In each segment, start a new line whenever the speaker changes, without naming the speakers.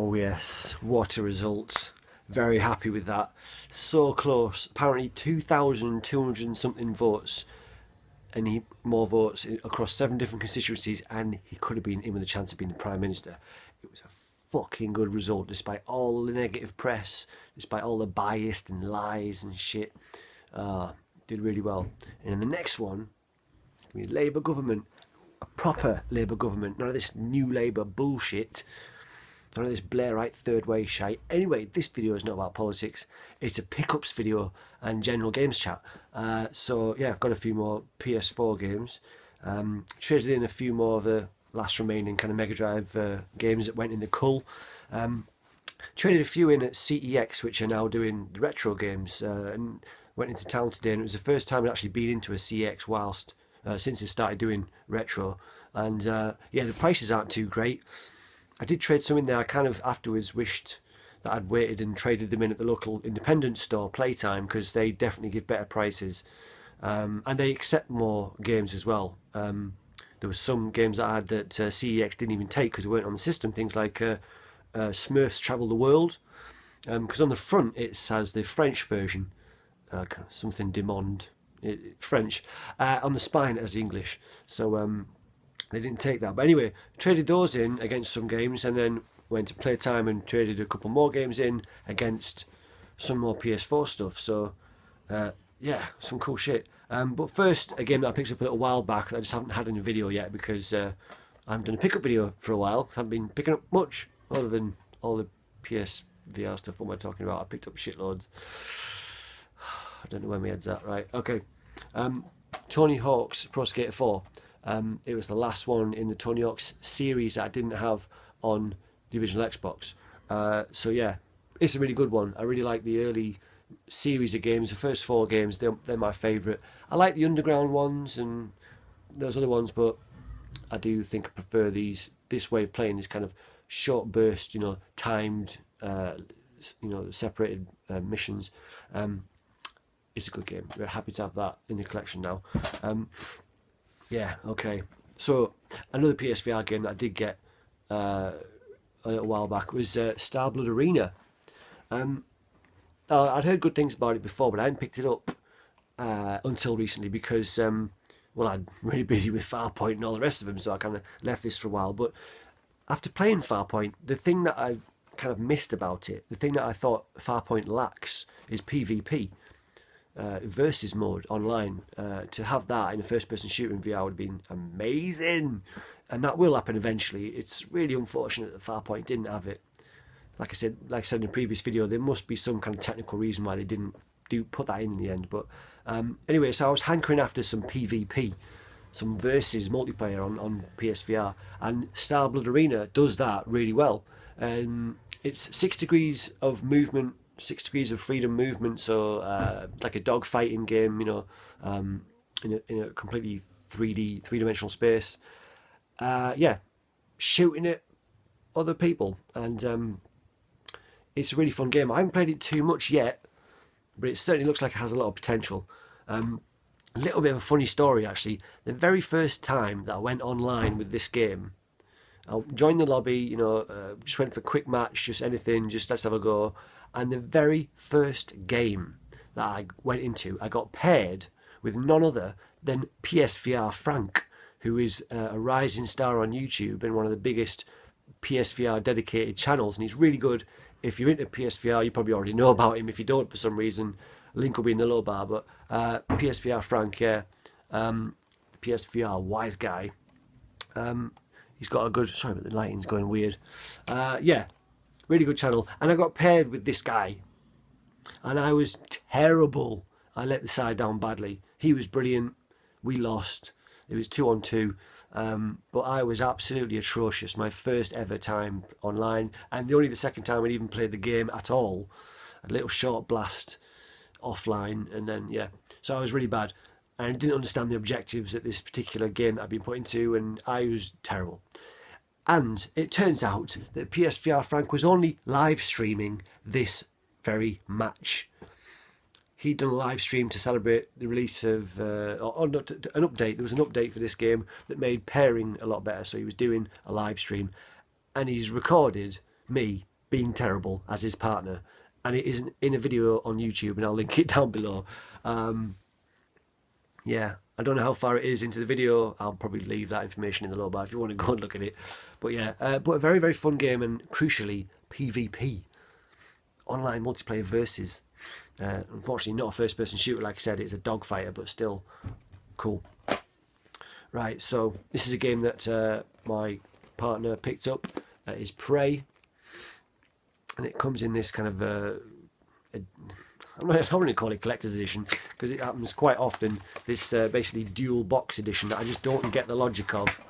Oh yes, what a result. Very happy with that. So close. Apparently 2,200 and something votes. And he more votes across 7 different constituencies, and he could have been in with a chance of being the Prime Minister. It was a fucking good result, despite all the negative press, despite all the bias and lies and shit. Did really well. And in the next one, we had Labour government, a proper Labour government, none of this new Labour bullshit. None of this Blairite third way shite. Anyway, this video is not about politics. It's a pickups video and general games chat. So yeah, I've got a few more PS4 games. Traded in a few more of the last remaining kind of Mega Drive games that went in the cull. Traded a few in at CEX, which are now doing retro games. And went into town today, and it was the first time I'd actually been into a CEX whilst since they started doing retro. And yeah, the prices aren't too great. I did trade some in there. I kind of afterwards wished that I'd waited and traded them in at the local independent store, Playtime, because they definitely give better prices. And they accept more games as well. There were some games that I had that CEX didn't even take because they weren't on the system. Things like Smurfs Travel the World. Because on the front it has the French version, something Demond, French. On the spine it has the English. So they didn't take that. But anyway, traded those in against some games, and then went to Playtime and traded a couple more games in against some more PS4 stuff. So yeah, some cool shit. But first, a game that I picked up a little while back that I just haven't had in a video yet because I haven't done a pickup video for a while. I haven't been picking up much other than all the PSVR stuff. What am I talking about? I picked up shitloads. I don't know where my head's at. Right, okay. Tony Hawk's Pro Skater 4. It was the last one in the Tony Hawk's series that I didn't have on the original Xbox. So yeah, it's a really good one. I really like the early series of games. The first 4 games, they're my favourite. I like the underground ones and those other ones, but I do think I prefer this way of playing, this kind of short burst, timed, separated missions. It's a good game. We're happy to have that in the collection now. Yeah, okay. So another PSVR game that I did get a little while back was Starblood Arena. I'd heard good things about it before, but I hadn't picked it up until recently because, well, I'm really busy with Farpoint and all the rest of them, so I kind of left this for a while. But after playing Farpoint, the thing that I kind of missed about it, the thing that I thought Farpoint lacks is PvP. Versus mode online. To have that in a first-person shooter in VR would have been amazing, and that will happen eventually. It's really unfortunate that Farpoint didn't have it. Like I said in the previous video, there must be some kind of technical reason why they didn't put that in the end. But anyway, so I was hankering after some PvP, some versus multiplayer on PSVR, and Starblood Arena does that really well. It's 6 degrees of movement, 6 degrees of freedom movement, so like a dog fighting game, in a completely 3-dimensional space. Yeah, shooting at other people, and it's a really fun game. I haven't played it too much yet, but it certainly looks like it has a lot of potential. A little bit of a funny story actually. The very first time that I went online with this game, I joined the lobby, just went for a quick match, just anything, just let's have a go. And the very first game that I went into, I got paired with none other than PSVR Frank, who is a rising star on YouTube and one of the biggest PSVR dedicated channels. And he's really good. If you're into PSVR, you probably already know about him. If you don't, for some reason, link will be in the low bar. But PSVR Frank, yeah, PSVR wise guy. He's got a good... Sorry, but the lighting's going weird. Yeah. Really good channel, and I got paired with this guy, and I was terrible. I let the side down badly. He was brilliant. We lost. It was 2-on-2, but I was absolutely atrocious. My first ever time online, and the second time I'd even played the game at all. A little short blast offline, and then yeah. So I was really bad, and I didn't understand the objectives at this particular game that I'd been put into, and I was terrible. And it turns out that PSVR Frank was only live streaming this very match. He'd done a live stream to celebrate the release of an update. There was an update for this game that made pairing a lot better. So he was doing a live stream, and he's recorded me being terrible as his partner, and it isn't in a video on YouTube, and I'll link it down below. Yeah, I don't know how far it is into the video. I'll probably leave that information in the lower bar if you want to go and look at it. But yeah, but a very, very fun game, and crucially, PvP. Online multiplayer versus. Unfortunately, not a first-person shooter, like I said. It's a dogfighter, but still cool. Right, so this is a game that my partner picked up. Is Prey. And it comes in this kind of I'm not going to call it collector's edition, because it happens quite often, this basically dual box edition that I just don't get the logic of.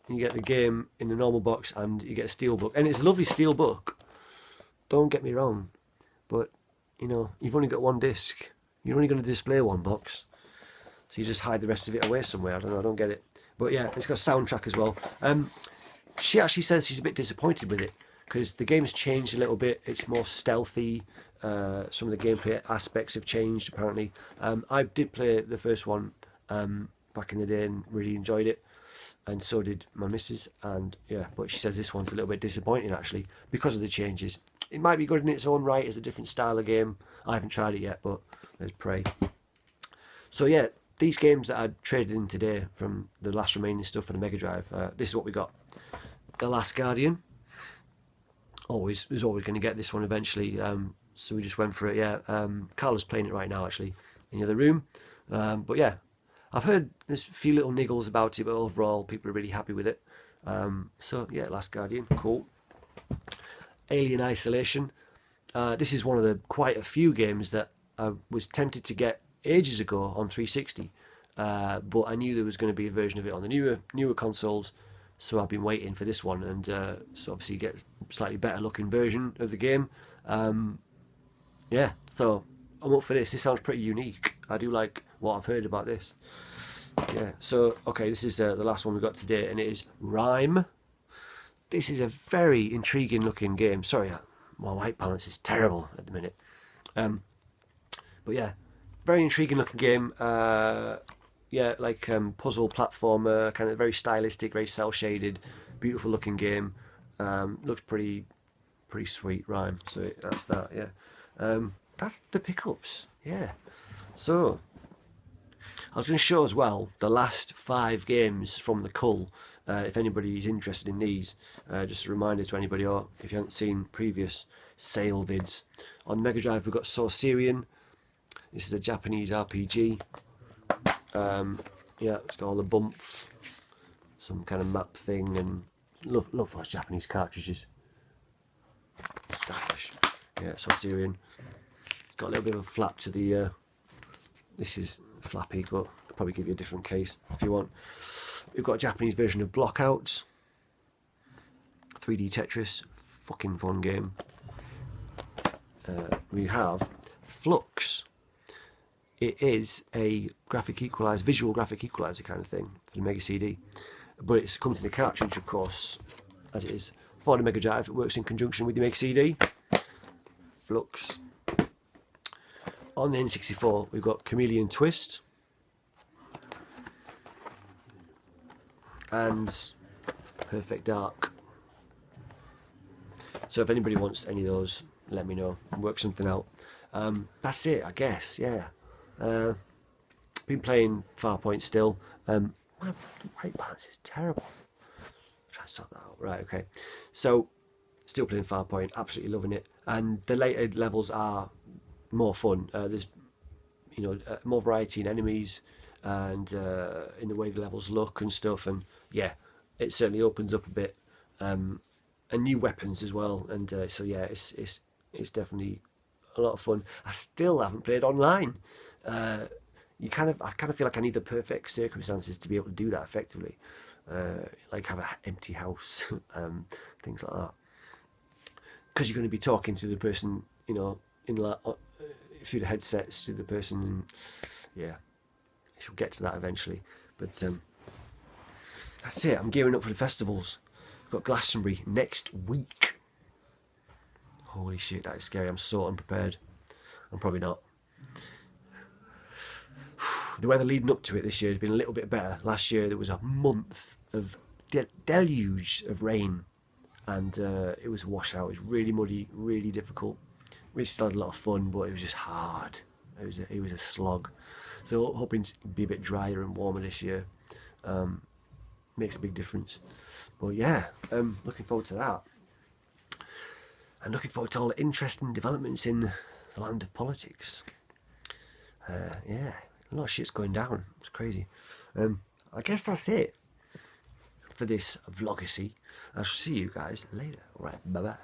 You get the game in the normal box and you get a steel book, and it's a lovely steel book, don't get me wrong, but you know, you've only got one disc, you're only going to display one box, so you just hide the rest of it away somewhere. I don't know, I don't get it. But yeah, it's got a soundtrack as well. She actually says she's a bit disappointed with it, because the game's changed a little bit. It's more stealthy. Some of the gameplay aspects have changed, apparently. I did play the first one back in the day and really enjoyed it, and so did my missus. And yeah, but she says this one's a little bit disappointing, actually, because of the changes. It might be good in its own right as a different style of game. I haven't tried it yet, but there's Prey. So yeah, these games that I traded in today from the last remaining stuff for the Mega Drive, this is what we got. The Last Guardian. Was always going to get this one eventually, so we just went for it. Yeah, Carla's playing it right now, actually, in the other room. But yeah, I've heard there's a few little niggles about it, but overall people are really happy with it. So yeah, Last Guardian, cool. Alien Isolation. This is one of the quite a few games that I was tempted to get ages ago on 360, but I knew there was going to be a version of it on the newer consoles. So I've been waiting for this one, and so obviously you get a slightly better looking version of the game. Yeah, so I'm up for this. This sounds pretty unique. I do like what I've heard about this. Yeah, so okay, this is the last one we got today, and it is Rime. This is a very intriguing looking game. Sorry, my white balance is terrible at the minute. But yeah, very intriguing looking game. Yeah, like puzzle platformer, kind of very stylistic, very cel shaded, beautiful looking game. Looks pretty sweet. Rime. So that's that. Yeah, that's the pickups. Yeah. So I was going to show as well the last 5 games from the cull. If anybody is interested in these, just a reminder to anybody, or if you haven't seen previous sale vids on Mega Drive, we've got Syrian. This is a Japanese RPG. Yeah, it's got all the bumps, some kind of map thing, and love those Japanese cartridges. Stylish. Yeah, so Syrian. It's got a little bit of a flap to the. This is flappy, but I'll probably give you a different case if you want. We've got a Japanese version of Blockouts. 3D Tetris, fucking fun game. We have Flux. It is a visual graphic equalizer kind of thing for the Mega CD, but it comes in a cartridge, of course, as it is for the Mega Drive. It works in conjunction with the Mega CD. Flux. On the N64, we've got Chameleon Twist and Perfect Dark. So if anybody wants any of those, let me know. Work something out. That's it, I guess. Yeah. Been playing Farpoint still. My white balance is terrible. Try to sort that out. Right, okay. So, still playing Farpoint, absolutely loving it. And the later levels are more fun. There's, more variety in enemies and in the way the levels look and stuff. And yeah, it certainly opens up a bit. And new weapons as well. And so yeah, it's definitely a lot of fun. I still haven't played online. I kind of feel like I need the perfect circumstances to be able to do that effectively, like have an empty house, things like that, because you're going to be talking to the person, through the headsets to the person, and yeah, she'll get to that eventually. But that's it. I'm gearing up for the festivals. I've got Glastonbury next week. Holy shit, that is scary. I'm so unprepared. I'm probably not. The weather leading up to it this year has been a little bit better. Last year there was a month of deluge of rain, and it was a washout. It was really muddy, really difficult. We still had a lot of fun, but it was just hard. It was a slog. So hoping to be a bit drier and warmer this year makes a big difference. But yeah, looking forward to that. And looking forward to all the interesting developments in the land of politics. Yeah, a lot of shit's going down. It's crazy. I guess that's it for this Vlogyssey. I shall see you guys later. Alright, bye bye.